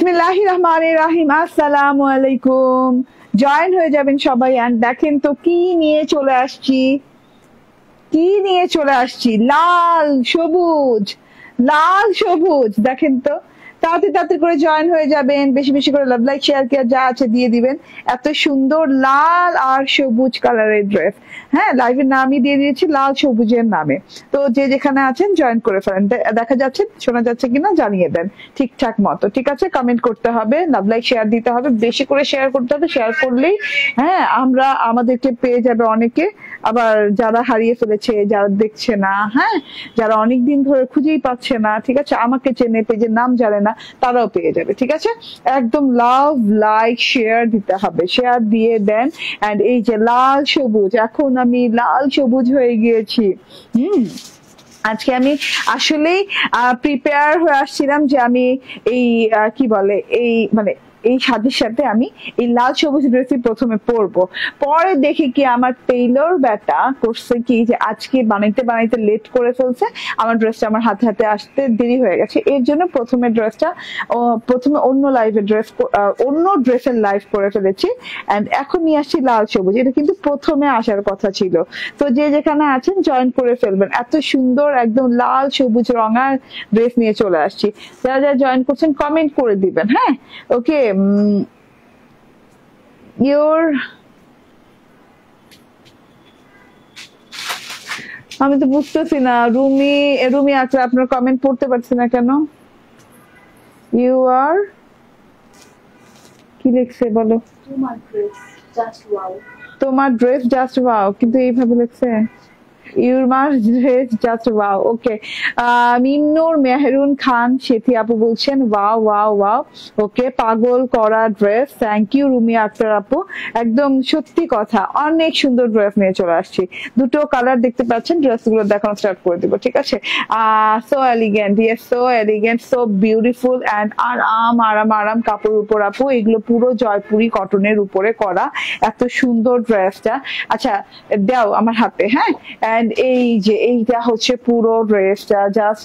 বিসমিল্লাহির রহমানির রহিম। আসসালামু আলাইকুম। জয়েন হয়ে যাবেন সবাই। এন্ড দেখেন তো কি নিয়ে চলে আসছি, লাল সবুজ, লাল সবুজ। দেখেন তো, তাড়াতাড়ি করে জয়েন হয়ে যাবেন, বেশি বেশি করে লাভ লাইক শেয়ার কেয়ার যা আছে দিয়ে দিবেন। এত সুন্দর লাল আর সবুজ কালারের ড্রেস, হ্যাঁ লাইভের নামই দিয়ে দিয়েছি লাল সবুজের নামে। তো যে যেখানে আছেন জয়েন করে ফেলেন। দেখা যাচ্ছে, শোনা যাচ্ছে কিনা জানিয়ে দেন ঠিকঠাক মতো। ঠিক আছে, কমেন্ট করতে হবে, লাভ লাইক শেয়ার দিতে হবে, বেশি করে শেয়ার করতে হবে। শেয়ার করলেই হ্যাঁ আমাদেরকে পেয়ে যাবে অনেকে। আবার যারা হারিয়ে ফেলেছে, যারা দেখছে না, হ্যাঁ যারা অনেকদিন ধরে খুঁজেই পাচ্ছে না, ঠিক আছে, আমাকে চেনে পেজের নাম জানে না, তারাও পেয়ে যাবে। ঠিক আছে, একদম লাভ লাইক শেয়ার দিতে হবে, শেয়ার দিয়ে দেন। এন্ড এই যে লাল সবুজ, এখন আমি লাল সবুজ হয়ে গিয়েছি। আজকে আমি আসলেই প্রিপেয়ার হয়ে আসছিলাম যে আমি এই কি বলে এই মানে এই সাজের সাথে আমি এই লাল সবুজ ড্রেসই প্রথমে পরবো। পরে দেখি কি আমার টেইলর ব্যাটা করছে কি যে আজকে বানাইতে লেট করে ফেলছে, আমার ড্রেসটা আমার হাতে আসতে দেরি হয়ে গেছে। এর জন্য প্রথমে অন্য ড্রেসের লাইভ করে ফেলেছি। এন্ড এখন নিয়ে আসছি লাল সবুজ। এটা কিন্তু প্রথমে আসার কথা ছিল। তো যে যেখানে আছেন জয়েন করে ফেলবেন। এত সুন্দর একদম লাল সবুজ রঙা ড্রেস নিয়ে চলে আসছি। যারা যারা জয়েন করছেন কমেন্ট করে দিবেন। হ্যাঁ ওকে, আমি তো বুঝতেছি না রুমি আছে, আপনার কমেন্ট পড়তে পারছি না কেন? ইউ আর কি লিখছে বলো? তোমার ড্রেস জাস্ট ওয়াও, কিন্তু এইভাবে লিখছে ওকে। মিন্নুর মেহরুন খান সেথি আপু বলছেন ওয়াও ওয়াও ওয়াও। ওকে, পাগল করা dress. Thank you Rumi Akter আপু, একদম সত্যি কথা, অনেক সুন্দর ড্রেস নিয়ে চলে আসছি। দুটো কালার দেখতে পাচ্ছেন, ড্রেসগুলো দেখানো স্টার্ট করে দিব। ঠিক আছে, so elegant, yes so elegant, so beautiful and আরাম কাপড় উপর আপু। এগুলো পুরো জয়পুরি কটনের উপরে করা এত সুন্দর ড্রেসটা। আচ্ছা দাও আমার হাতে। হ্যাঁ, এই যে এইটা হচ্ছে পুরো ড্রেসটা, জাস্ট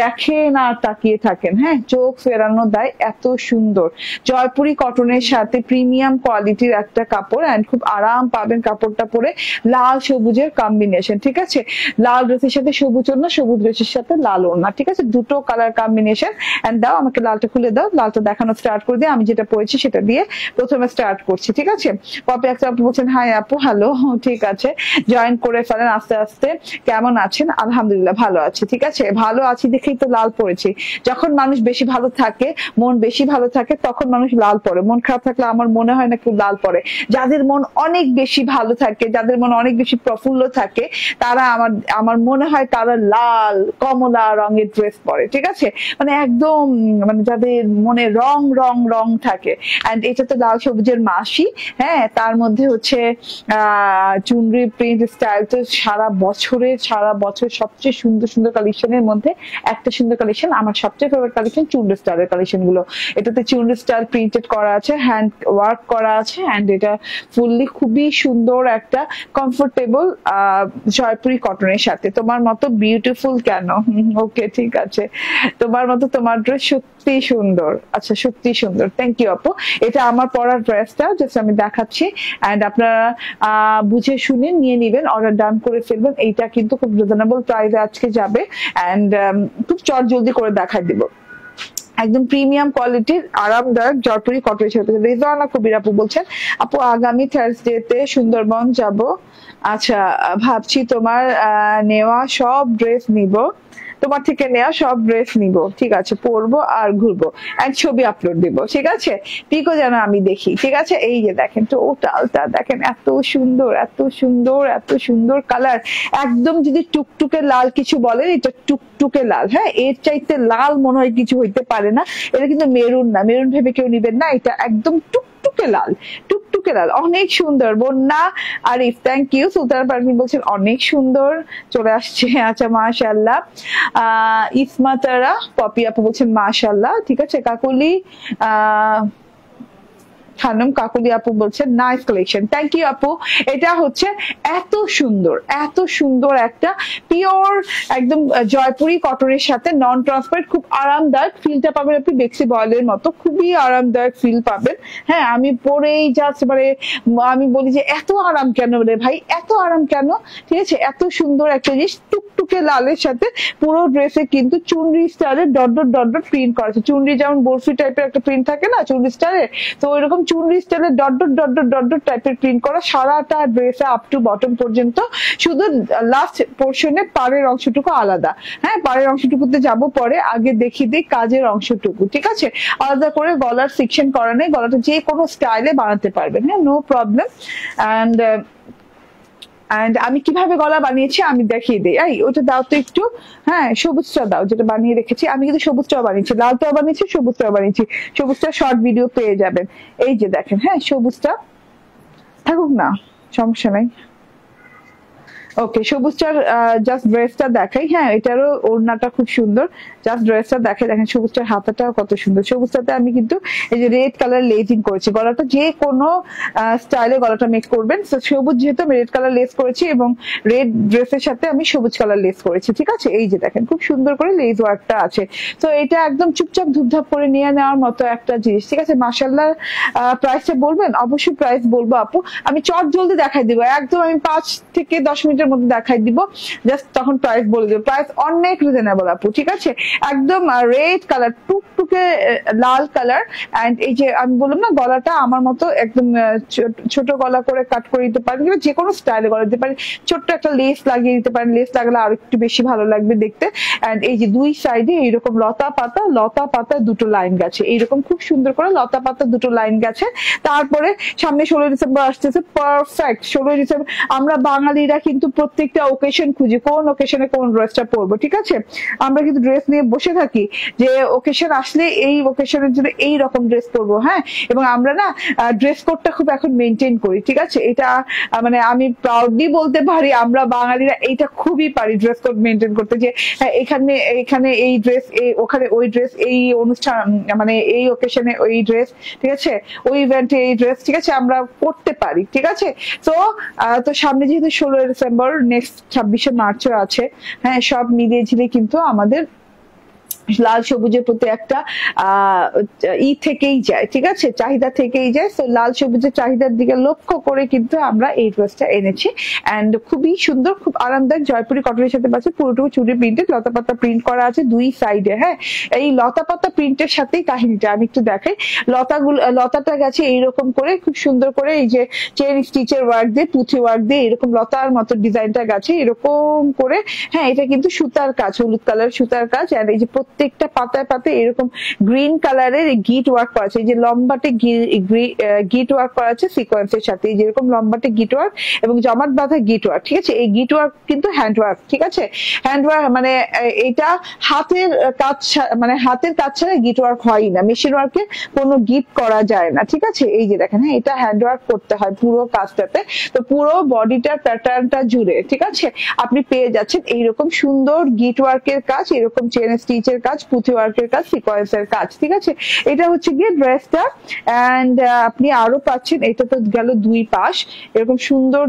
দেখেন আর তাকিয়ে থাকেন। হ্যাঁ, চোখ ফেরানো দেয়, এত সুন্দর জয়পুরি কটনের সাথে প্রিমিয়াম কোয়ালিটির একটা কাপড়। এন্ড খুব আরাম পাবেন কাপড়টা পরে। লাল সবুজের কম্বিনেশন, ঠিক আছে, লাল ড্রেসের সাথে সবুজ ওড়না, সবুজ ড্রেসের সাথে লাল ওড়না, ঠিক আছে, দুটো কালার কম্বিনেশন। এন্ড দাও আমাকে লালটা খুলে দাও, লালটা দেখানো স্টার্ট করে দিয়ে আমি যেটা পরেছি সেটা দিয়ে প্রথমে স্টার্ট করছি। ঠিক আছে, পপি আক্তার আপু বলছেন হাই আপু, হ্যালো, ঠিক আছে, জয়েন করে ফেলেন আস্তে আস্তে। কেমন আছেন? আলহামদুলিল্লাহ ভালো আছি। ঠিক আছে, ভালো আছি দেখেই তো লাল পরেছি। যখন মানুষ বেশি ভালো থাকে, মন বেশি ভালো থাকে, তখন মানুষ লাল পরে। মন খারাপ থাকলে আমার মনে হয় না কেউ লাল পরে। যাদের মন অনেক বেশি ভালো থাকে, যাদের মন অনেক বেশি প্রফুল্ল থাকে, তারা আমার মনে হয় তারা লাল কমলা রঙের ড্রেস পরে। ঠিক আছে, মানে একদম মানে যাদের মনে রং রং রং থাকে। এন্ড এটা তো লাল সবুজের মাসি। হ্যাঁ, তার মধ্যে হচ্ছে চুনরি প্রিন্ট স্টাইল তো সারা বছর সবচেয়ে সুন্দর সুন্দর কালেকশনের মধ্যে একটা সুন্দর কালেকশন, আমার সবচেয়ে ফেভারিট কালেকশন চুনরি স্টাইলের কালেকশন গুলো। এটাতে চুনরি স্টাইল প্রিন্টেড করা আছে, হ্যান্ড ওয়ার্ক করা আছে। এন্ড এটা ফুললি খুবই সুন্দর একটা কমফোর্টেবল জয়পুরি কটনের সাথে। তোমার মতো বিউটিফুল কেন? ওকে, ঠিক আছে, তোমার মতো তোমার ড্রেস সত্যি সুন্দর। আচ্ছা, সত্যি সুন্দর, থ্যাংক ইউ আপু। এটা আমার পরার ড্রেসটা, জাস্ট আমি দেখাচ্ছি। এন্ড আপনারা বুঝে শুনে নিয়ে নিবেন, অর্ডার ডান করে ফেলবেন। এইটা কিন্তু খুব রিজনেবল প্রাইসে আজকে যাবে। এন্ড খুব জলদি করে দেখাই দিব। একদম প্রিমিয়াম কোয়ালিটির আরামদায়ক জয়পুরি কটনের সাথে। রেজানা কবির আপু বলছেন আপু আগামী থার্সডেতে সুন্দরবন যাব। আচ্ছা, ভাবছি তোমার নেওয়া সব ড্রেস নিব, তোমার থেকে নেওয়া সব ড্রেস নিব। ঠিক আছে, পরবো আর ঘুরবো, এক ছবি আপলোড দিব। ঠিক আছে, পিকও যেন আমি দেখি। ঠিক আছে, এই যে দেখেন টোটালটা দেখেন, এত সুন্দর এত সুন্দর এত সুন্দর কালার। একদম যদি টুকটুকে লাল কিছু বলেন, এটা টুকটুকে লাল। হ্যাঁ, এর চাইতে লাল মনে হয় কিছু হইতে পারে না। এটা কিন্তু মেরুন না, মেরুন ভেবে কেউ নিবেন না, এটা একদম টুকটুকে লাল, টুকটুকে লাল, অনেক সুন্দর। বন্যা আরিফ, থ্যাংক ইউ। সুলতান পারভিন বলছেন অনেক সুন্দর, চলে আসছে। আচ্ছা, মাশাআল্লাহ। ইসমাতারা পপি আপু বলছেন মাশাআল্লাহ। ঠিক আছে, কাকুলি খানম কাকুলি আপু বলছেন নাইস কালেকশন, থ্যাংক ইউ আপু। এটা হচ্ছে এত সুন্দর একটা পিওর একদম জয়পুরি কটনের সাথে নন ট্রান্সপারেন্ট, খুব আরামদায়ক ফিলটা পাবেন আপনি বেক্সি বয়েলের মতো, খুবই আরামদায়ক ফিল পাবেন। হ্যাঁ আমি পরেই জাস্ট মানে আমি বলি যে এত আরাম কেন রে ভাই, এত আরাম কেন, ঠিক আছে। এত সুন্দর একটা জিনিস, টুকটুকে লালের সাথে পুরো ড্রেসে কিন্তু চুনরি স্টাইলে dot dot dot dot print করা আছে। চুনরি যেমন বরফি টাইপের একটা প্রিন্ট থাকে না চুনরি স্টাইলে, তো ওইরকম চুনরি স্টাইলে dot dot dot dot dot dot টাইপের প্রিন্ট করা সারাটা ড্রেসে আপ টু বটম পর্যন্ত, শুধু লাস্ট পোর্শনে পাড়ের অংশটুকু আলাদা। হ্যাঁ পাড়ের অংশটুকুতে যাব পরে, আগে দেখিয়ে দিই কাজের অংশটুকু, ঠিক আছে। আলাদা করে গলার সেকশন করা নেই, গলাটা যে কোনো স্টাইলে বানাতে পারবেন, হ্যাঁ নো প্রবলেম। অ্যান্ড আমি কিভাবে গলা বানিয়েছি আমি দেখিয়ে দিই। এই ওটা দাও তো একটু, হ্যাঁ সবুজটা দাও যেটা বানিয়ে রেখেছি। আমি কিন্তু সবুজটাও বানিয়েছি, লালটাও বানিয়েছি, সবুজটাও বানিয়েছি। সবুজটা শর্ট ভিডিও পেয়ে যাবেন। এই যে দেখেন, হ্যাঁ সবুজটা থাকুক না, সমস্যা নাই। ওকে সবুজটার জাস্ট ড্রেসটা দেখাই। হ্যাঁ এটারও ওড়নাটা খুব সুন্দর, জাস্ট ড্রেসটা দেখাই। দেখেন সবুজটার হাতাটাও কত সুন্দর। সবুজটাতে আমি কিন্তু এই যে রেড কালার লেজিং করেছি, গলাটা যে কোনো স্টাইলে গলাটা মেক করবেন। সবুজ যেহেতু আমি রেড কালার লেস করেছি এবং রেড ড্রেসের সাথে আমি সবুজ কালার লেস করেছি, ঠিক আছে। এই যে দেখেন খুব সুন্দর করে লেস ওয়ার্কটা আছে। তো এটা একদম চুপচাপ ধুপধাপ করে নিয়ে নেওয়ার মতো একটা জিনিস, ঠিক আছে। মাশাআল্লাহ প্রাইসটা বলবেন? অবশ্যই প্রাইস বলবো আপু, আমি চট জলদি দেখাই দিব, একদম আমি 5 থেকে 10 মিনিটের মধ্যে দেখাই দিব, জাস্ট তখন প্রাইস বলে দিব। প্রাইস অনেক রিজনেবল আপু, ঠিক আছে। একদম রেড কালার, টুকটুকে লাল কালার। এন্ড এই যে আমি বললাম না গলাটা আমার মতো একদম ছোট গলা করে কাট করে দিতে পারেন, কিংবা যে কোনো স্টাইলে গলা দিতে পারেন। ছোট্ট একটা লেস লাগিয়ে দিতে পারেন, লেস লাগালে আরো একটু বেশি ভালো লাগবে দেখতে। এন্ড এই যে দুই সাইডে এইরকম লতা পাতা দুটো লাইন গেছে, এইরকম খুব সুন্দর করে লতা পাতা দুটো লাইন গেছে। তারপরে সামনে 16 ডিসেম্বর আসতেছে, পারফেক্ট। 16 ডিসেম্বর আমরা বাঙালিরা কিন্তু প্রত্যেকটা ওকেশন খুঁজি, কোন ওকেশনে কোন ড্রেসটা পরবো, ঠিক আছে। আমরা কিন্তু ড্রেস নিয়ে বসে থাকি যে ওকেশন আসলে এই ওকেশনের জন্য এই রকম ড্রেস পরবো, হ্যাঁ। এবং আমরা না ড্রেস কোডটা খুব এখন মেনটেন করি, ঠিক আছে। এটা মানে আমি প্রাউডলি বলতে পারি আমরা বাঙালিরা এইটা খুবই পারি ড্রেস কোড মেনটেন করতে, যে এখানে এই ড্রেস, ওখানে ওই ড্রেস, এই অনুষ্ঠান মানে এই ওকেশনে ওই ড্রেস, ঠিক আছে, ওই ইভেন্টে এই ড্রেস, ঠিক আছে, আমরা পড়তে পারি, ঠিক আছে। তো সামনে যেহেতু 16 ডিসেম্বর, নেক্সট 26শে মার্চও আছে, হ্যাঁ সব মিলিয়ে ঝিলিয়ে কিন্তু আমাদের লাল সবুজের প্রতি একটা থেকেই যায়, ঠিক আছে, চাহিদা থেকেই যায়। তো লাল সবুজের চাহিদার দিকে লক্ষ্য করে কিন্তু আমরা এই ড্রেসটা এনেছি। এন্ড খুবই সুন্দর, খুব আরামদায়ক, জয়পুরি কটনের সাথে পাচ্ছে, পুরোটুকু চুড়ি প্রিন্টেড, লতা পাতা প্রিন্ট করা আছে দুই সাইডে। হ্যাঁ এই লতা পাতা প্রিন্টের সাথেই কাহিনীটা আমি একটু দেখাই। লতাটা গেছে এইরকম করে খুব সুন্দর করে, এই যে চেন স্টিচের ওয়ার্ক দিয়ে, পুঁথি ওয়ার্ক দিয়ে এরকম লতার মতো ডিজাইনটা গেছে এরকম করে। হ্যাঁ এটা কিন্তু সুতার কাজ, হলুদ কালার সুতার কাজ। আর এই যে প্রত্যেকটা পাতায় পাতায় এরকম গ্রিন কালারের গিট ওয়ার্ক করা আছে, এই যে লম্বাটে গিট ওয়ার্ক করা আছে সিকোয়েন্সের সাথে, যেরকম লম্বাটে গিট ওয়ার্ক এবং জমাট বাঁধা গিট ওয়ার্ক, ঠিক আছে। এই গিট ওয়ার্ক কিন্তু হ্যান্ড ওয়ার্ক, ঠিক আছে। হ্যান্ড ওয়ার্ক মানে এটা হাতের কাজ, মানে হাতের কাজ ছাড়া গিট ওয়ার্ক হয় না, মেশিন ওয়ার্কে কোনো গিট করা যায় না, ঠিক আছে। এই যে দেখেন, হ্যাঁ এটা হ্যান্ড ওয়ার্ক করতে হয় পুরো কাজটাতে। তো পুরো বডিটার প্যাটার্নটা জুড়ে, ঠিক আছে, আপনি পেয়ে যাচ্ছেন এইরকম সুন্দর গিট ওয়ার্কের কাজ, এরকম চেন স্টিচের কাজ, পুঁথি ওয়ার্কের কাজ, সিকোয়েন্সের কাজ, ঠিক আছে। এটা হচ্ছে গিয়ে ড্রেসটা। এন্ড আপনি আরো পাচ্ছেন, এটা তো গেল দুই পাশ, এরকম সুন্দর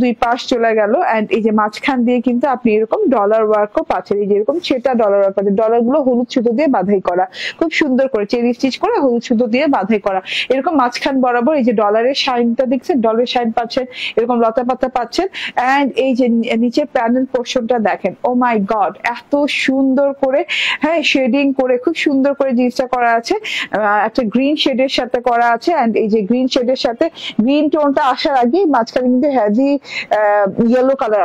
দুই পাশ চলে গেল। এন্ড এই যে মাঝখান দিয়ে কিন্তু আপনি এরকম ডলার ওয়ার্কও পাচ্ছেন, এই যে এরকম সেটা ডলার ওয়ার্ক পাচ্ছেন। ডলার গুলো হলুদ সুতো দিয়ে বাঁধাই করা, খুব সুন্দর করে চেন স্টিচ করে হলুদ সুতো দিয়ে বাঁধাই করা, এরকম মাঝখান বরাবর। এই যে ডলারের শাইনটা দেখছেন, ডলারের শাইন পাচ্ছেন, এরকম লতা পাতা পাচ্ছেন। এন্ড এই যে নিচের প্যানেল পোর্শনটা দেখেন, ও মাই গড এত সুন্দর করে, হ্যাঁ শেডিং করে খুব সুন্দর করে জিনিসটা করা আছে, একটা গ্রিন শেডের সাথে করা আছে। এন্ড এই যে গ্রিন শেডের সাথে গ্রিন টোনটা আসার আগে মাঝখানে কিন্তু হেভি ইয়েলো কালার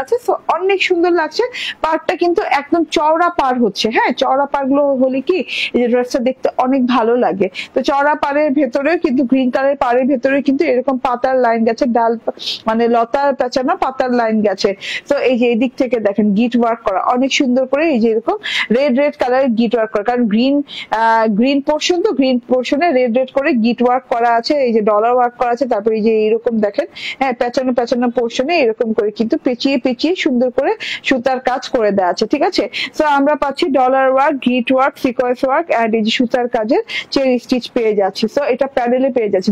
আছে, সো অনেক সুন্দর লাগছে। পাড়টা কিন্তু একদম চওড়া পাড় হচ্ছে, হ্যাঁ চওড়া পাড় গুলো হলে কি এই যে ড্রেসটা দেখতে অনেক ভালো লাগে। তো চওড়া পাড়ের ভেতরেও কিন্তু গ্রিন কালারের পাড়ের ভেতরে কিন্তু এরকম পাতার লাইন গেছে, ডাল মানে লতার পেঁচানো পাতার লাইন গেছে। তো এই যে এদিক থেকে দেখেন গিট ওয়ার্ক করা, অনেক সুন্দর করে এই যে এরকম রেড রেড কালারের গিট ওয়ার্ক করা, কারণ গ্রিন পোর্শন, তো গ্রিন পোর্শনে রেড রেড করে গিট ওয়ার্ক করা আছে, এই যে ডলার ওয়ার্ক করা আছে, তারপরে এই যে এরকম দেখেন হ্যাঁ পেঁচানো পেঁচানো পোর্শনে এরকম করে কিন্তু পেঁচিয়ে পেঁচিয়ে সুন্দর করে সুতার কাজ করে দেওয়া আছে। ঠিক আছে, তো আমরা পাচ্ছি ডলার ওয়ার্ক, গিট ওয়ার্ক, সিকোয়েন্স ওয়ার্ক এন্ড এই যে সুতার কাজের চেরি স্টিচ পেয়ে যাচ্ছি। তো এটা প্যানেলে পেয়ে যাচ্ছি,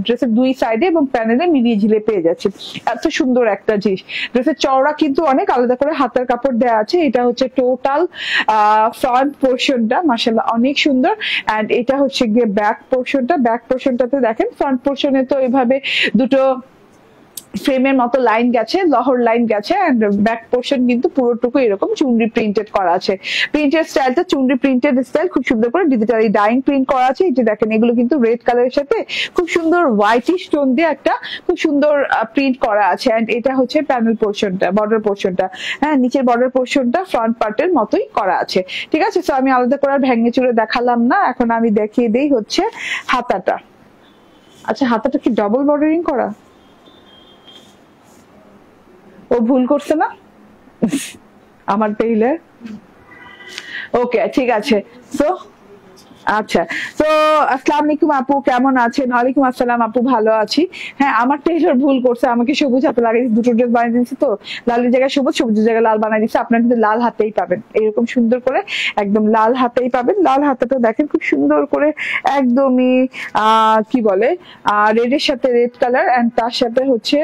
ড্রেসের দুই সাইডে এবং প্যানেলে মিলিয়ে ঝিলে পেয়ে যাচ্ছি। এত সুন্দর একটা জিনিস। ড্রেসের চওড়া কিন্তু অনেক আলাদা করে হাতের কাপড় দেওয়া আছে। এটা হচ্ছে টোটাল ফ্রন্ট পোর্শনটা, মাশাআল্লাহ অনেক সুন্দর। এন্ড এটা হচ্ছে গিয়ে ব্যাক পোর্শনটা। ব্যাক পোর্শনটাতে দেখেন ফ্রন্ট পোর্শনে তো এইভাবে দুটো ফ্রেমের মতো লাইন গেছে, লহর লাইন গেছে, এন্ড ব্যাক পোর্শন কিন্তু পুরোটুকু এরকম চুনরি প্রিন্টেড করা আছে। প্রিন্টের স্টাইলটা চুনরি প্রিন্টেড স্টাইল, খুব সুন্দর করে ডিজিটালি ডাইং প্রিন্ট করা আছে। এই যে দেখেন এগুলো কিন্তু রেড কালারের সাথে খুব সুন্দর হোয়াইটিশ টোন দিয়ে একটা খুব সুন্দর প্রিন্ট করা আছে। এন্ড এটা হচ্ছে প্যানেল পোর্শনটা, বর্ডার পোর্শনটা, হ্যাঁ নিচের বর্ডার পোর্শনটা ফ্রন্ট পার্টের মতোই করা আছে। ঠিক আছে, তো আমি আলাদা করে ভেঙে চুরে দেখালাম না, এখন আমি দেখিয়ে দেই হচ্ছে হাতাটা। আচ্ছা, হাতাটা কি ডবল বর্ডারিং করা? ও ভুল করছে না আমার টেইলার? ওকে ঠিক আছে। তো আচ্ছা, তো আসসালামু আলাইকুম আপু, কেমন আছেন? ওয়ালাইকুম আসসালাম আপু, ভালো আছি। হ্যাঁ, আমার টেইলার ভুল করছে, আমাকে সবুজ হাতে লাগিয়ে দুটো ড্রেস বানিয়ে দিয়েছে, তো লালের জায়গায় সবুজ, সবুজের জায়গায় লাল বানিয়ে দিচ্ছে। আপনার কিন্তু লাল হাতেই পাবেন, এরকম সুন্দর করে একদম লাল হাতেই পাবেন। লাল হাতেটা দেখেন খুব সুন্দর করে একদমই কি বলে রেডের সাথে রেড কালার, এন্ড তার সাথে হচ্ছে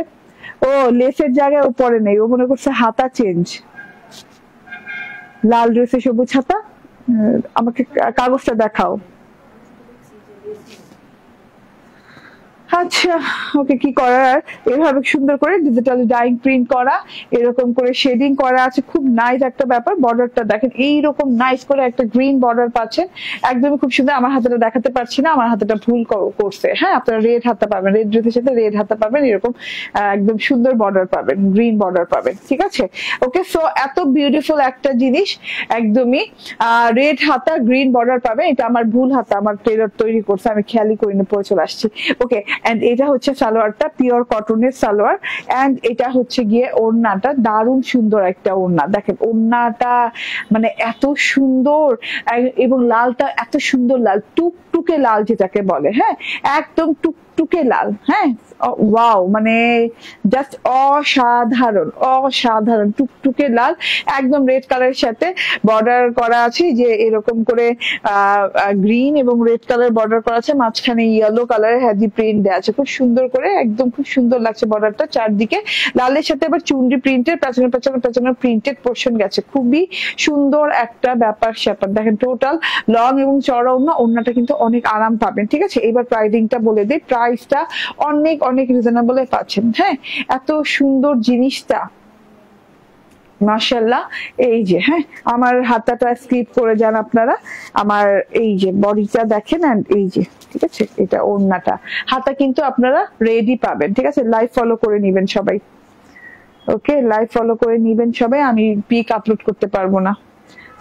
ও লেসের জায়গায় ও পরে নেই, ও মনে করছে হাতা চেঞ্জ। লাল ড্রেসে সবুজ হাতা, আমাকে কাগজটা দেখাও। আচ্ছা ওকে, কি করার, এভাবে সুন্দর করে ডিজিটাল ডাইং প্রিন্ট করা, এরকম করে শেডিং করা আছে, খুব নাইস একটা ব্যাপার। বর্ডারটা দেখেন এইরকম নাইস করে একটা গ্রিন বর্ডার পাচ্ছেন, একদমই খুব সুন্দর। আমার হাতেটা দেখাতে পারছি না, আমার হাতেটা ভুল করছে। হ্যাঁ, আপনারা রেড হাতা পাবেন, রেড ড্রেসের সাথে রেড হাতা পাবেন, এরকম একদম সুন্দর বর্ডার পাবেন, গ্রিন বর্ডার পাবেন। ঠিক আছে, ওকে। সো এত বিউটিফুল একটা জিনিস, একদমই রেড হাতা গ্রিন বর্ডার পাবেন। এটা আমার ভুল হাতা, আমার টেলার তৈরি করছে, আমি খেয়ালই করিনি, পরে চলে আসছি। ওকে, এন্ড এটা হচ্ছে সালোয়ারটা, পিওর কটনের সালোয়ার। এন্ড এটা হচ্ছে গিয়ে ওড়নাটা, দারুণ সুন্দর একটা ওড়না। দেখেন ওড়নাটা মানে এত সুন্দর, এবং লালটা এত সুন্দর লাল, টুকটুকে লাল যেটাকে বলে, হ্যাঁ একদম টুকটুকে লাল। হ্যাঁ ওয়াও, মানে জাস্ট অসাধারণ অসাধারণ, টুকটুকে লাল, একদম রেড কালারের সাথে বর্ডার করা আছে, যে এরকম করে গ্রিন এবং রেড কালার বর্ডার করা আছে, মাঝখানে ইয়েলো কালারের হ্যাভি প্রিন্ট দেওয়া আছে, খুব সুন্দর করে, একদম খুব সুন্দর লাগছে বর্ডারটা। চারদিকে লালের সাথে আবার চুনরি প্রিন্টের পেছনে পেছনে পেছনে প্রিন্টেড পোর্শন গেছে, খুবই সুন্দর একটা ব্যাপার স্যাপার। দেখেন টোটাল লং এবং চড়া ওড়নাটা কিন্তু অনেক আরাম পাবেন। ঠিক আছে, এবার প্রাইসিংটা বলে দিই, প্রাইসটা অনেক অনেক রিজনেবল পাচ্ছেন। হ্যাঁ, এত সুন্দর জিনিসটা মাশাআল্লাহ। এই যে হ্যাঁ, আমার হাতাটা স্কিপ করে যান আপনারা, আমার এই যে বডিটা দেখেন, এন্ড এই যে ঠিক আছে, এটা ওড়নাটা, হাতা কিন্তু আপনারা রেডি পাবেন। ঠিক আছে, লাইভ ফলো করে নিবেন সবাই। ওকে, লাইভ ফলো করে নিবেন সবাই, আমি পিক আপলোড করতে পারবো না।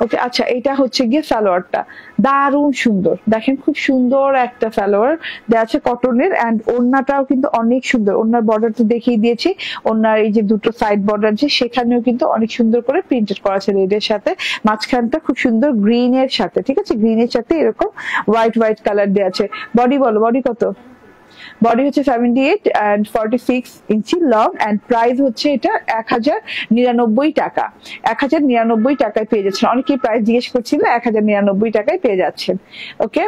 ওকে, আচ্ছা এটা হচ্ছে গিয়ে সালোয়ারটা, দারুণ সুন্দর, দেখেন খুব সুন্দর একটা সালোয়ার দেওয়া আছে কটনের। এন্ড ওড়নাটাও কিন্তু অনেক সুন্দর, ওড়নার বর্ডার তো দেখিয়ে দিয়েছি, ওড়নার এই যে দুটো সাইড বর্ডার যে সেখানেও কিন্তু অনেক সুন্দর করে প্রিন্টেড করা আছে রেডের সাথে, মাঝখানটা খুব সুন্দর গ্রিনের সাথে। ঠিক আছে, গ্রিনের সাথে এরকম হোয়াইট কালার দেওয়া আছে। বডি বলো, বডি কত? বডি হচ্ছে 78 and 46 ইঞ্চি লং, এন্ড প্রাইস হচ্ছে এটা 1099 টাকা। 1099 টাকায় পেয়ে যাচ্ছেন। অনেকেই প্রাইস জিজ্ঞেস করছিল, 1099 টাকায় পেয়ে যাচ্ছেন। ওকে,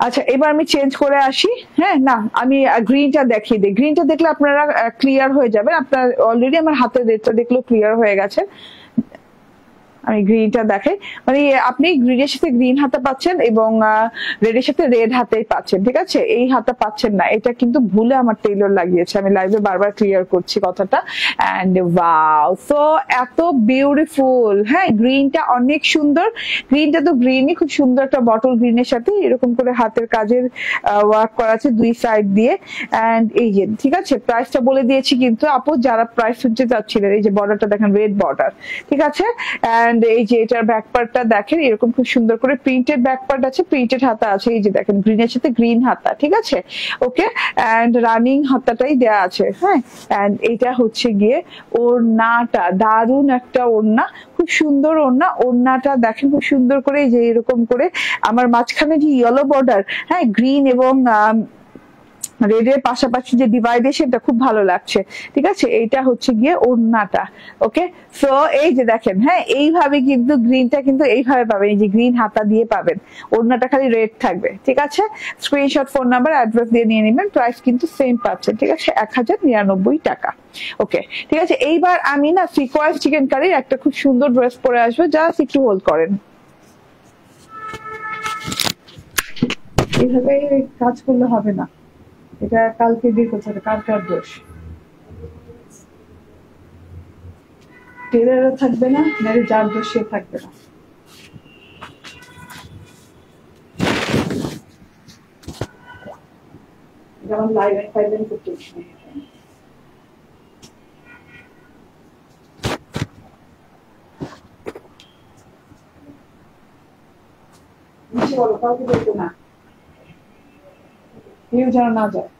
আচ্ছা এবার আমি চেঞ্জ করে আসি। হ্যাঁ না, আমি গ্রিনটা দেখিয়ে দিই, গ্রিনটা দেখলে আপনারা ক্লিয়ার হয়ে যাবেন। আপনার অলরেডি আমার হাতের রেটটা দেখলেও ক্লিয়ার হয়ে গেছে। আমি গ্রিনটা দেখাই, মানে আপনি গ্রিনের সাথে গ্রিন হাতা পাচ্ছেন এবং রেডের সাথে রেড হাতেই পাচ্ছেন। ঠিক আছে, এই হাতা পাচ্ছেন না, এটা কিন্তু ভুলে আমার টেইলর লাগিয়েছে, আমি লাইভে বারবার ক্লিয়ার করছি কথাটা। এন্ড ওয়াও, সো এত বিউটিফুল। হ্যাঁ, গ্রিনটা অনেক সুন্দর, গ্রিনটা তো গ্রিনই, খুব সুন্দর একটা বটল গ্রিনের সাথে এরকম করে হাতের কাজের ওয়ার্ক করা আছে দুই সাইড দিয়ে। এন্ড এই যে ঠিক আছে, প্রাইসটা বলে দিয়েছি কিন্তু আপু, যারা প্রাইস শুনতে চাচ্ছিলেন, এই যে বর্ডারটা দেখেন, রেড বর্ডার। ঠিক আছে, এন্ড এন্ড এই যে এটার ব্যাক পার্টটা দেখেন এরকম খুব সুন্দর করে প্রিন্টেড ব্যাক পার্ট আছে, প্রিন্টেড হাতা আছে, এই যে দেখেন গ্রিনের সাথে গ্রিন হাতা, ঠিক আছে। ওকে, এন্ড রানিং হাতাটাই দেয়া আছে, হ্যাঁ। এন্ড এটা হচ্ছে গিয়ে ওড়নাটা, দারুন একটা ওড়না, খুব সুন্দর ওড়না। ওড়নাটা দেখেন খুব সুন্দর করে যে এরকম করে আমার মাঝখানে যে ইয়েলো বর্ডার, হ্যাঁ, গ্রিন এবং রেড এর পাশাপাশি যে ডিভাইডেশনটা খুব ভালো লাগছে, ঠিক আছে। এইটা হচ্ছে গিয়ে ওড়নাটা। ওকে, সো এই যে দেখেন, হ্যাঁ, এইভাবে কিন্তু গ্রিনটা কিন্তু এইভাবে পাবেন, এই যে গ্রিন হাতা দিয়ে পাবেন, ওড়নাটা খালি রেড থাকবে, ঠিক আছে। স্ক্রিনশট, ফোন নাম্বার, অ্যাড্রেস দিয়ে নিয়ে নেবেন। প্রাইস কিন্তু সেম পাচ্ছেন, ঠিক আছে, 1099 টাকা। ওকে, ঠিক আছে। এইবার আমি না সিকোয়েন্স চিকেন কারির একটা খুব সুন্দর ড্রেস পরে আসবো, জাস্ট একটু হোল্ড করেন। এইভাবে কাজ করলে হবে না, এটা কালকে বের করতে হবে, কালকার দোষ। টেলারও থাকবে না, নারে যার দোষ সে থাকবে না। যেমন লাইভ ফাইভেন করতে নিচে বলো, কাউকে বলতে না, কেউ যেন না যায়।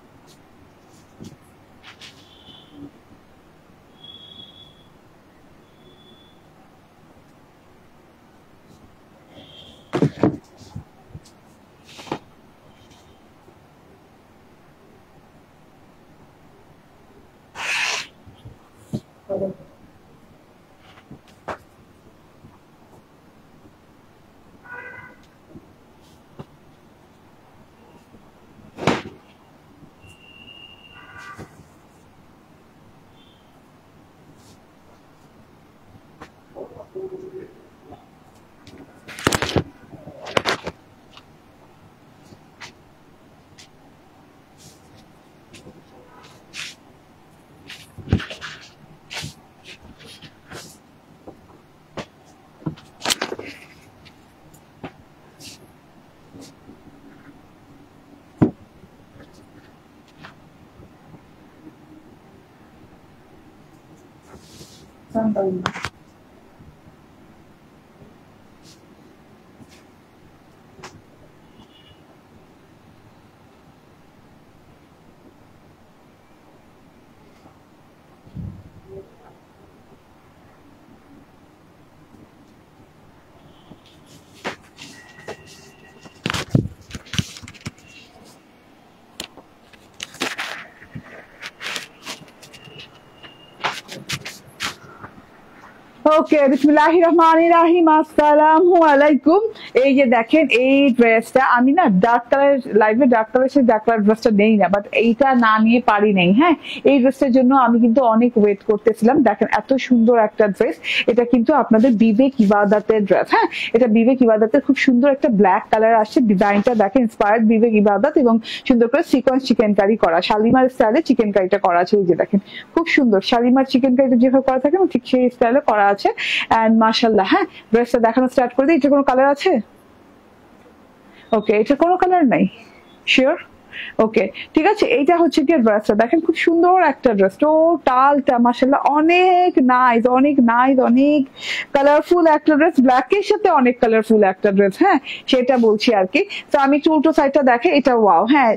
ওকে, বিসমিল্লাহির রহমানির রহিম, আসসালামু আলাইকুম। এই যে দেখেন এই ড্রেসটা আমি না ডার্ক কালার, লাইভে ডার্ক কালার সে ডার্ক কালার ড্রেসটা নেই না, বাট এইটা না নিয়ে পারি নেই। হ্যাঁ, এই ড্রেসটার জন্য আমি কিন্তু অনেক ওয়েট করতেছিলাম। দেখেন এত সুন্দর একটা ড্রেস, এটা কিন্তু আপনাদের বিবেক ইবাদতের ড্রেস। হ্যাঁ, এটা বিবেক ইবাদতের খুব সুন্দর একটা ব্ল্যাক কালার আসছে, ডিজাইনটা দেখেন ইন্সপায়ার্ড বিবেক ইবাদত, এবং সুন্দর করে সিকোয়েন্স চিকেন কারি করা, শালিমার স্টাইলে চিকেন কারিটা করা আছে। এই যে দেখেন খুব সুন্দর শালিমার চিকেন কারিটা যেভাবে করা থাকে ঠিক সেই স্টাইলে করা আছে। এন্ড মাশাআল্লাহ, হ্যাঁ, ড্রেসটা দেখানো স্টার্ট করে দিই। এটা কোনো কালার আছে? ওকে, এটা কোনো কালার নাই, শিওর? ওকে, ঠিক আছে। এইটা হচ্ছে কি ড্রেসটা দেখেন খুব সুন্দর একটা ড্রেস, টোটালটা মাশাআল্লাহ অনেক নাইস, অনেক নাইস, অনেক কালারফুল একটা ড্রেস, ব্ল্যাকের সাথে অনেক কালারফুল একটা ড্রেস। হ্যাঁ, সেটা বলছি আর কি। তো আমি একটু উল্টো সাইডটা দেখে, এটা ওয়াও। হ্যাঁ,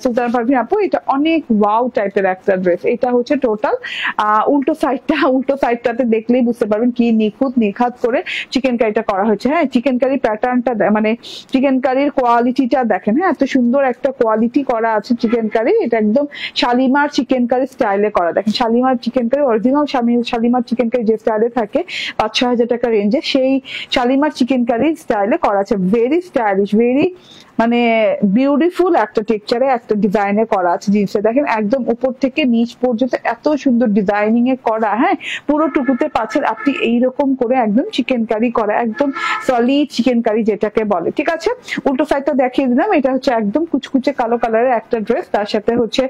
সুলতান পারভিন আপু, এটা অনেক ওয়াও টাইপের একটা ড্রেস। এটা হচ্ছে টোটাল উল্টো সাইডটা, উল্টো সাইডটাতে দেখলেই বুঝতে পারবেন কি নিখুঁত নিখাত করে চিকেন কারিটা করা হয়েছে। হ্যাঁ, চিকেন কারি প্যাটার্নটা মানে চিকেন কারির কোয়ালিটিটা দেখেন। হ্যাঁ, এত সুন্দর একটা কোয়ালিটি করা আছে চিকেন কারি। এটা একদম শালিমার চিকেন কারি স্টাইলে করা। দেখেন Shalimar chicken curry, original Shalimar chicken curry যে স্টাইলে থাকে 5-6 হাজার টাকা রেঞ্জে, সেই শালিমার চিকেন কারি স্টাইলে করা আছে। ভেরি স্টাইলিশ, ভেরি মানে বিউটিফুল একটা টেক্সচারে একটা ডিজাইনে করা আছে জিন্সে। দেখেন একদম উপর থেকে নিচ পর্যন্ত এত সুন্দর ডিজাইনিং এ করা। হ্যাঁ, পুরো টুকুতে পাচ্ছেন আপনি এইরকম করে একদম চিকেন কারি করা, একদম সলিড চিকেন কারি যেটাকে বলে। ঠিক আছে, উল্টো সাইডটা দেখিয়ে দিলাম। এটা হচ্ছে একদম কুচকুচে কালো কালারের একটা ড্রেস, তার সাথে হচ্ছে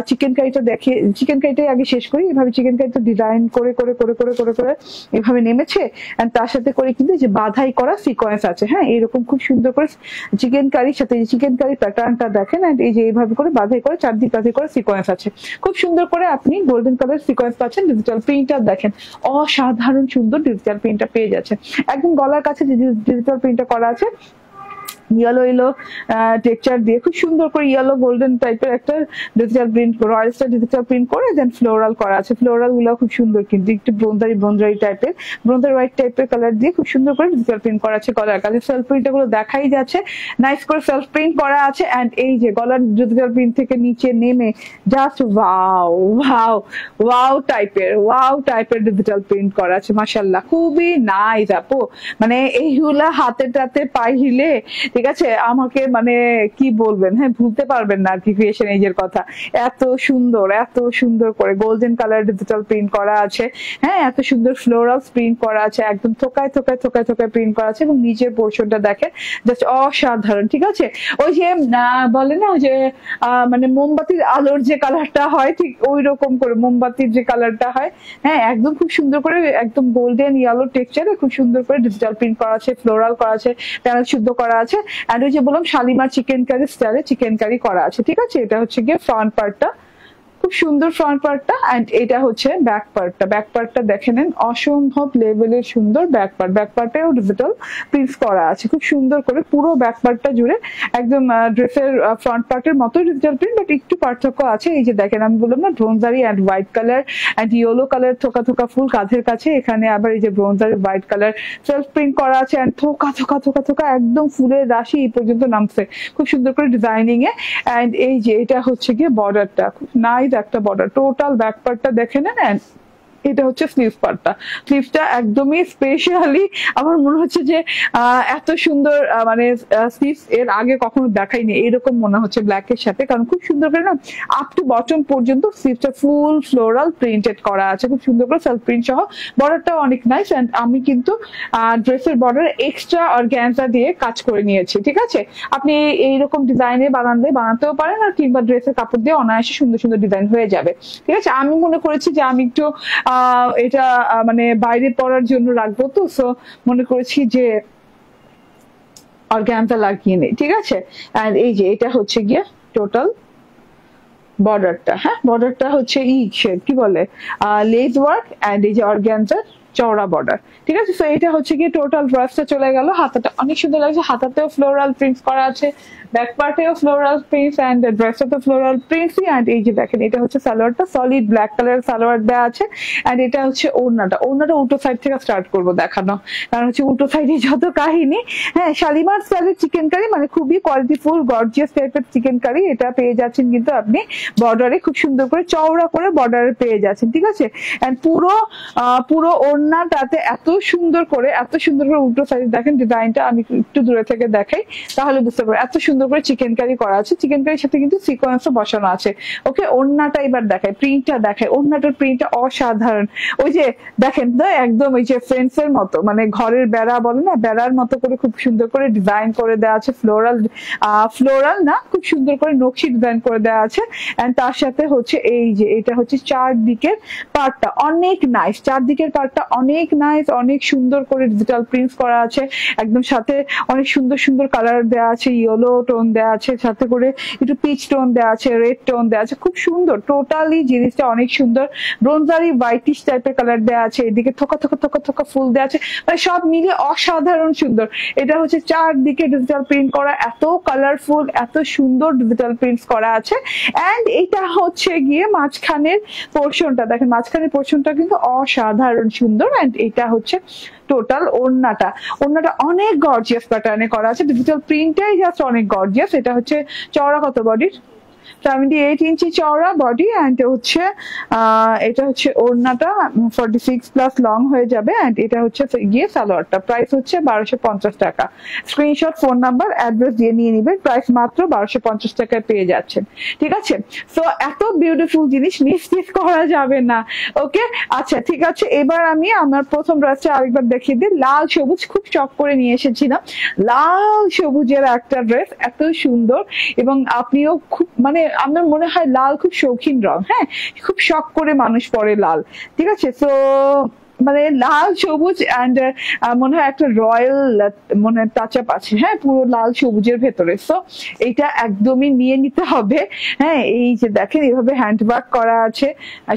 চিকেন কারিটা দেখিয়ে, চিকেন কারিটাই আগে শেষ করি। এভাবে চিকেন কারিটা ডিজাইন করে করে করে করে করে করে এভাবে নেমেছে, এন্ড তার সাথে করে কিন্তু যে বাধাই করা সিকোয়েন্স আছে। হ্যাঁ, এরকম খুব সুন্দর করে চিকেন কারির সাথে চিকেন কারি প্যাটার্নটা দেখেন, এন্ড এই যে এইভাবে করে বাঁধাই করে চারদিক বাঁধাই করে সিকোয়েন্স আছে, খুব সুন্দর করে আপনি গোল্ডেন কালার সিকোয়েন্স পাচ্ছেন। ডিজিটাল প্রিন্টটা দেখেন, অসাধারণ সুন্দর ডিজিটাল প্রিন্টটা পেয়ে যাচ্ছে। একদম গলার কাছে যে ডিজিটাল প্রিন্টটা করা আছে ইয়েলো ইয়েলো টেক্সচার দিয়ে খুব সুন্দর করে ইয়েলো গোল্ডেন টাইপের একটা digital print, royal star digital print করে দেন ফ্লোরাল করা আছে। ফ্লোরাল গুলো খুব সুন্দর, কিন্তু একটু ব্রোঞ্জারি টাইপের, ব্রোঞ্জারি হোয়াইট টাইপের কালার দিয়ে খুব সুন্দর করে ডিজিটাল প্রিন্ট করা আছে গলার কাছে। সেলফ প্রিন্ট গুলো দেখাই যাচ্ছে, নাইস করে সেলফ প্রিন্ট করা আছে। এন্ড এই যে গলার ডিজিটাল প্রিন্ট থেকে নিচে নেমে জাস্ট ওয়াও ওয়াও ওয়াও টাইপের ডিজিটাল প্রিন্ট করা আছে। মাশাআল্লাহ, খুবই নাইস আপু, মানে এইগুলা হাতে টাতে পাই হিলে, ঠিক আছে, আমাকে মানে কি বলবেন, হ্যাঁ ভুলতে পারবেন না আর কি ক্রিয়েশন এজের কথা। এত সুন্দর করে গোল্ডেন কালার ডিজিটাল প্রিন্ট করা আছে, হ্যাঁ এত সুন্দর ফ্লোরাল প্রিন্ট করা আছে, একদম থোকায় প্রিন্ট করা আছে, এবং নিচের পোর্শনটা দেখেন জাস্ট অসাধারণ। ঠিক আছে, ওই যে বলে না যে মানে মোমবাতির আলোর যে কালারটা হয়, ঠিক ওই রকম করে মোমবাতির যে কালারটা হয়, হ্যাঁ একদম খুব সুন্দর করে একদম গোল্ডেন ইয়েলো টেক্সচারে খুব সুন্দর করে ডিজিটাল প্রিন্ট করা আছে, ফ্লোরাল করা আছে, প্যানেল শুদ্ধ করা আছে। এন্ড ওই যে বললাম শালিমার চিকেন কারি স্টাইলে চিকেন কারি করা আছে। ঠিক আছে, এটা হচ্ছে গিয়ে ফ্রন্ট পার্টটা, খুব সুন্দর ফ্রন্ট পার্টটা। এন্ড এটা হচ্ছে ব্যাক পার্টটা দেখে নেন, অসম্ভব লেভেলের সুন্দর ব্যাক পার্টেও ডিজিটাল প্রিন্টস করা আছে খুব সুন্দর করে পুরো ব্যাক পার্টটা জুড়ে, একদম ড্রেসের ফ্রন্ট পার্টের মতো ডিজিটাল প্রিন্ট, বাট একটু পার্থক্য আছে। এই যে দেখেন আমি বললাম না ব্রোঞ্জারি and white colour and yellow colour থোকা ফুল কাঁধের কাছে, এখানে আবার এই যে ব্রোঞ্জারি হোয়াইট কালার সেলফ প্রিন্ট করা আছে, এন্ড থোকা একদম ফুলের রাশি এই পর্যন্ত নামছে খুব সুন্দর করে ডিজাইনিং এ। এন্ড এই যে এটা হচ্ছে গিয়ে বর্ডারটা, খুব নাইস একটা বর্ডার, টোটাল ব্যাক পার্টটা দেখে নেন। এটা হচ্ছে স্লিভ পার্টটা, স্লিভটা একদমই স্পেশালি আমার মনে হচ্ছে যে এত সুন্দর মানে স্লিভ এর আগে কখনো দেখাইনি, এরকম মনে হচ্ছে ব্ল্যাক এর সাথে, কারণ খুব সুন্দর করে না আপ টু বটম পর্যন্ত স্লিভটা ফুল ফ্লোরাল প্রিন্টেড করা আছে খুব সুন্দর করে সেলফ প্রিন্ট সহ। বর্ডারটাও অনেক নাইস, এন্ড আমি কিন্তু ড্রেসের বর্ডারে এক্সট্রা অর্গানজা দিয়ে কাজ করে নিয়েছি। ঠিক আছে, আপনি এইরকম ডিজাইনে বানাতেও পারেন, আর কিংবা ড্রেসের কাপড় দিয়ে অনায়াসে সুন্দর ডিজাইন হয়ে যাবে। ঠিক আছে, আমি মনে করেছি যে আমি একটু এটা মানে বাইরে পড়ার জন্য রাখবো, তো সো মনে করেছি যে অর্গানজা লাগিয়ে নেই। ঠিক আছে, এন্ড এই যে এটা হচ্ছে গিয়ে টোটাল বর্ডারটা, হ্যাঁ বর্ডারটা হচ্ছে কি বলে লেস ওয়ার্ক এন্ড এই যে অর্গানজার চওড়া বর্ডার। ঠিক আছে, তো এটা হচ্ছে গিয়ে টোটাল ড্রেসটা চলে গেল। হাতাটা অনেক সুন্দর লাগছে, হাতাতেও ফ্লোরাল প্রিন্টস করা আছে, ব্যাক পার্টেও ফ্লোরাল প্রিন্টস এন্ড ড্রেসটাতে ফ্লোরাল প্রিন্টসই। এন্ড এই যে দেখেন এটা হচ্ছে সালোয়ারটা, সলিড ব্ল্যাক কালারের সালোয়ার দেওয়া আছে। এন্ড এটা হচ্ছে ওড়নাটা উল্টো সাইড থেকে স্টার্ট করবো দেখানো, কারণ হচ্ছে উল্টো সাইডে যত কাহিনী। হ্যাঁ, শালিমার স্টাইলের চিকেন কারি, মানে খুবই কোয়ালিটিফুল গর্জিয়াস টাইপের চিকেন কারি, এটা পেয়ে যাচ্ছেন কিন্তু আপনি বর্ডারে খুব সুন্দর করে চওড়া করে বর্ডারে পেয়ে যাচ্ছেন। ঠিক আছে, এন্ড পুরো ওড়নাটাতে এত সুন্দর করে উল্টো সাইড দেখেন ডিজাইনটা, আমি একটু দূরে থেকে দেখাই তাহলে বুঝতে পারবো। এত সুন্দর করে চিকেন কারি করা আছে, চিকেন কারির সাথে কিন্তু সিকোয়েন্সও বসানো আছে। ওকে, ওড়নাটা এবার দেখাই, প্রিন্টটা দেখাই, ওড়নাটার প্রিন্টটা অসাধারণ। ওই যে দেখেন তো একদম এই যে ফ্রেন্ডস এর মতো, মানে ঘরের বেড়া বলে না, বেড়ার মতো করে খুব সুন্দর করে ডিজাইন করে দেওয়া আছে, ফ্লোরাল না, খুব সুন্দর করে নকশি ডিজাইন করে দেওয়া আছে। এন্ড তার সাথে হচ্ছে এই যে এটা হচ্ছে চারদিকের পার্টটা অনেক নাইস, চারদিকের পার্টটা অনেক নাইস, অনেক সুন্দর করে ডিজিটাল প্রিন্টস করা আছে, একদম সাথে অনেক সুন্দর কালার দেওয়া আছে, ইয়েলো টোন দেওয়া আছে, সাথে করে একটু পিচ টোন দেওয়া আছে, রেড টোন দেওয়া আছে, খুব সুন্দর টোটালি জিনিসটা অনেক সুন্দর। ব্রোঞ্জারি হোয়াইটিশ টাইপের কালার দেওয়া আছে, এদিকে থোকা ফুল দেওয়া আছে, মানে সব মিলে অসাধারণ সুন্দর। এটা হচ্ছে চারদিকে ডিজিটাল প্রিন্ট করা, এত কালারফুল এত সুন্দর ডিজিটাল প্রিন্টস করা আছে। এন্ড এটা হচ্ছে গিয়ে মাঝখানের পোর্শনটা দেখেন, মাঝখানের পোর্শনটা কিন্তু অসাধারণ সুন্দর। এন্ড এটা হচ্ছে টোটাল ওড়নাটা অনেক গর্জিয়াস প্যাটার্নে করা আছে, ডিজিটাল প্রিন্টটাই জাস্ট অনেক গর্জিয়াস। এটা হচ্ছে চওড়া কত বডির 78 ইঞ্চি চওড়া বডি, এন্ড হচ্ছে এটা হচ্ছে ওড়নাটা 46 প্লাস লং হয়ে যাবে। এন্ড এটা হচ্ছে গিয়ে সালোয়ারটা, প্রাইস হচ্ছে 1250 টাকা। স্ক্রিনশট ফোন নাম্বার অ্যাড্রেস দিয়ে নিয়ে নিবেন, প্রাইস মাত্র 1250 টাকায় পেয়ে যাচ্ছেন। ঠিক আছে, সো এত বিউটিফুল জিনিস মিস করা যাবে না। ওকে, আচ্ছা ঠিক আছে, এবার আমি আমার প্রথম ড্রেসটা আরেকবার দেখিয়ে দিই। লাল সবুজ খুব শখ করে নিয়ে এসেছিলাম, লাল সবুজের একটা ড্রেস, এত সুন্দর, এবং আপনিও খুব মানে আমার মনে হয় লাল খুব শৌখিন রং, হ্যাঁ খুব শখ করে মানুষ পরে লাল। ঠিক আছে, তো মানে লাল সবুজ অ্যান্ড মনে হয় একটা রয়্যাল মনে টাচ আপ আছে, হ্যাঁ, পুরো লাল সবুজের ভেতরে। সো এটা একদমই নিয়ে নিতে হবে। হ্যাঁ, এই যে দেখেন এইভাবে হ্যান্ড ওয়ার্ক করা আছে,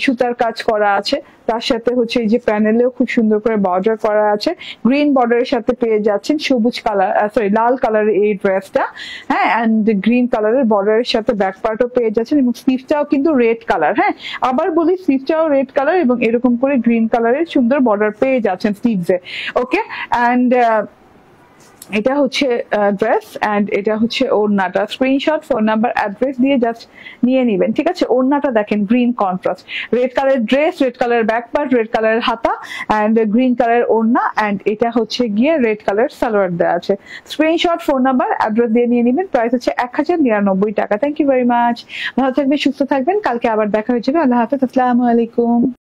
সুতার কাজ করা আছে, তার সাথে হচ্ছে এই যে প্যানেলেও খুব সুন্দর করে বর্ডার করা আছে, গ্রিন বর্ডারের সাথে পেয়ে যাচ্ছেন সবুজ কালার, সরি লাল কালারের এই ড্রেসটা, হ্যাঁ, অ্যান্ড গ্রিন কালারের বর্ডারের সাথে ব্যাক পার্টও পেয়ে যাচ্ছেন, এবং স্লিভটাও কিন্তু রেড কালার। হ্যাঁ, আবার বলি স্লিভটাও রেড কালার এবং এরকম করে গ্রিন কালারের সুন্দর বর্ডার পেয়ে যাচ্ছেন স্লিভসে। ওকে, অ্যান্ড এটা হচ্ছে ড্রেস অ্যান্ড এটা হচ্ছে ওড়নাটা। স্ক্রিনশট, ফোন নাম্বার, অ্যাড্রেস দিয়ে জাস্ট নিয়ে নিবেন, ঠিক আছে। ওড়নাটা দেখেন green contrast, red colour dress, red colour back part, red colour হাতা অ্যান্ড গ্রিন কালার ওড়না, অ্যান্ড এটা হচ্ছে গিয়ে রেড কালার সালোয়ার দেওয়া আছে। স্ক্রিনশট, ফোন নাম্বার, অ্যাড্রেস দিয়ে নিয়ে নিবেন। প্রাইস হচ্ছে 1099 টাকা। Thank you very much. ভালো থাকবেন, সুস্থ থাকবেন, কালকে আবার দেখা হয়ে যাবে। আল্লাহ হাফেজ, আসসালামু আলাইকুম।